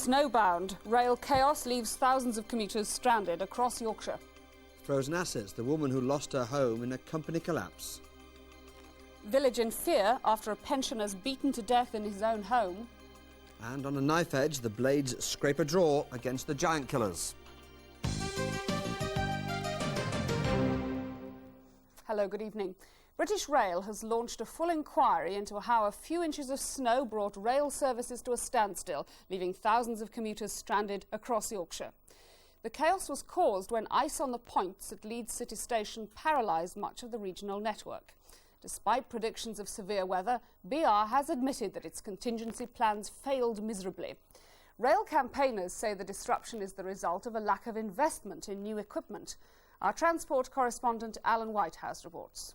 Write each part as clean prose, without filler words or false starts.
Snowbound, rail chaos leaves thousands of commuters stranded across Yorkshire. Frozen assets, the woman who lost her home in a company collapse. Village in fear after a pensioner's beaten to death in his own home. And on a knife edge, the blades scrape a draw against the giant killers. Hello, good evening. British Rail has launched a full inquiry into how a few inches of snow brought rail services to a standstill, leaving thousands of commuters stranded across Yorkshire. The chaos was caused when ice on the points at Leeds City Station paralysed much of the regional network. Despite predictions of severe weather, BR has admitted that its contingency plans failed miserably. Rail campaigners say the disruption is the result of a lack of investment in new equipment. Our transport correspondent Alan Whitehouse reports.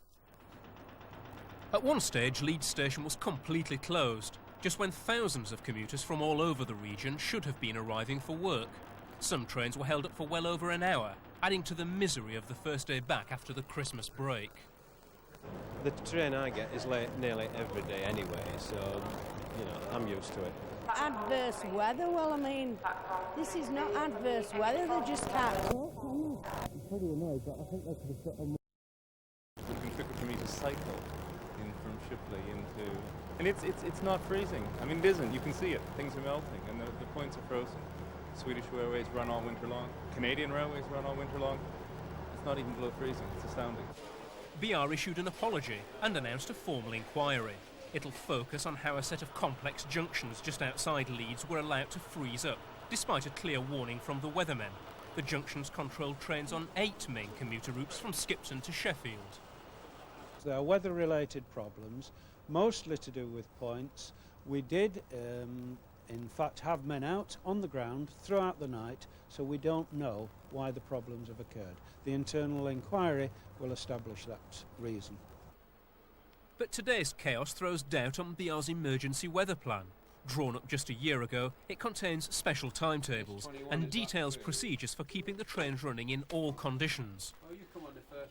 At one stage, Leeds station was completely closed, just when thousands of commuters from all over the region should have been arriving for work. Some trains were held up for well over an hour, adding to the misery of the first day back after the Christmas break. The train I get is late nearly every day anyway, so, I'm used to it. Adverse weather? Well, I mean, this is not adverse weather, they just can't. I'm pretty annoyed, but I think they could have got on. It would have been quicker for me to cycle in from Shipley into... And it's not freezing. I mean, it isn't. You can see it. Things are melting, and the points are frozen. Swedish Railways run all winter long. Canadian Railways run all winter long. It's not even below freezing. It's astounding. BR issued an apology and announced a formal inquiry. It'll focus on how a set of complex junctions just outside Leeds were allowed to freeze up, despite a clear warning from the weathermen. The junctions controlled trains on 8 main commuter routes from Skipton to Sheffield. There are weather-related problems, mostly to do with points. We did, in fact, have men out on the ground throughout the night, so we don't know why the problems have occurred. The internal inquiry will establish that reason. But today's chaos throws doubt on BR's emergency weather plan. Drawn up just a year ago, it contains special timetables and details procedures for keeping the trains running in all conditions.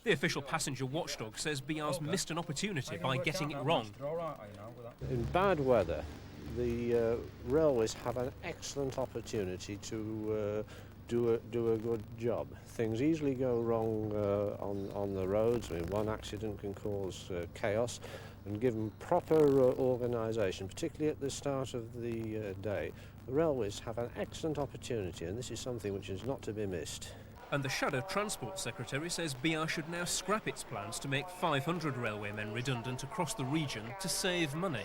The official passenger watchdog says BR's missed an opportunity by getting it wrong. In bad weather, the railways have an excellent opportunity to do a good job. Things easily go wrong on the roads. I mean, one accident can cause chaos, and given proper organisation, particularly at the start of the day, the railways have an excellent opportunity, and this is something which is not to be missed. And the Shadow Transport Secretary says BR should now scrap its plans to make 500 railwaymen redundant across the region to save money.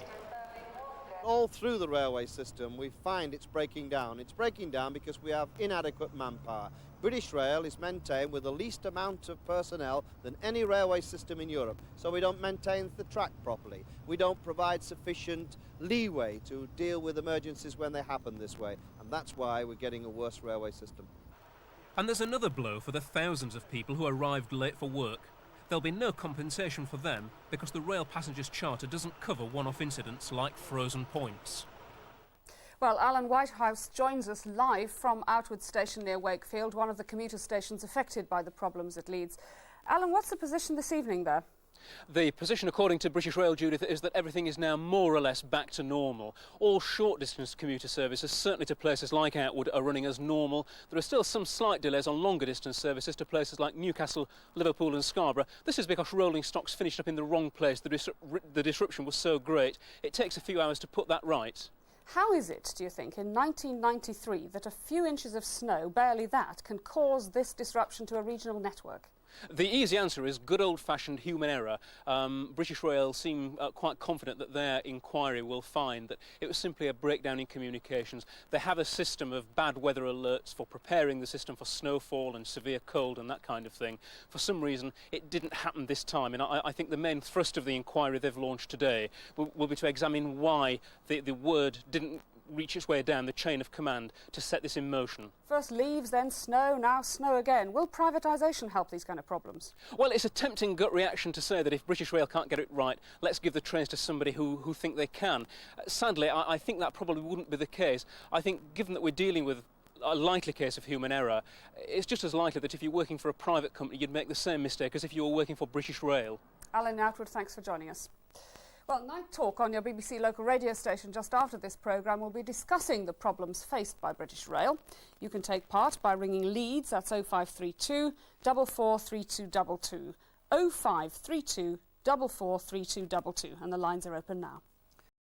All through the railway system we find it's breaking down. It's breaking down because we have inadequate manpower. British Rail is maintained with the least amount of personnel than any railway system in Europe, so we don't maintain the track properly. We don't provide sufficient leeway to deal with emergencies when they happen this way, and that's why we're getting a worse railway system. And there's another blow for the thousands of people who arrived late for work. There'll be no compensation for them because the Rail Passengers Charter doesn't cover one-off incidents like frozen points. Well, Alan Whitehouse joins us live from Outwood Station near Wakefield, one of the commuter stations affected by the problems at Leeds. Alan, what's the position this evening there? The position, according to British Rail, Judith, is that everything is now more or less back to normal. All short-distance commuter services, certainly to places like Outwood, are running as normal. There are still some slight delays on longer-distance services to places like Newcastle, Liverpool and Scarborough. This is because rolling stocks finished up in the wrong place. The disruption was so great, it takes a few hours to put that right. How is it, do you think, in 1993 that a few inches of snow, barely that, can cause this disruption to a regional network? The easy answer is good old-fashioned human error. British Rail seem quite confident that their inquiry will find that it was simply a breakdown in communications. They have a system of bad weather alerts for preparing the system for snowfall and severe cold and that kind of thing. For some reason, it didn't happen this time, and I think the main thrust of the inquiry they've launched today will be to examine why the word didn't reach its way down the chain of command to set this in motion. First leaves, then snow, now snow again. Will privatisation help these kind of problems? Well, it's a tempting gut reaction to say that if British Rail can't get it right, let's give the trains to somebody who think they can. Sadly, I think that probably wouldn't be the case. I think, given that we're dealing with a likely case of human error, it's just as likely that if you're working for a private company, you'd make the same mistake as if you were working for British Rail. Alan Outwood, thanks for joining us. Well, Night Talk on your BBC local radio station just after this programme will be discussing the problems faced by British Rail. You can take part by ringing Leeds, that's 0532 443222, 0532 443222, and the lines are open now.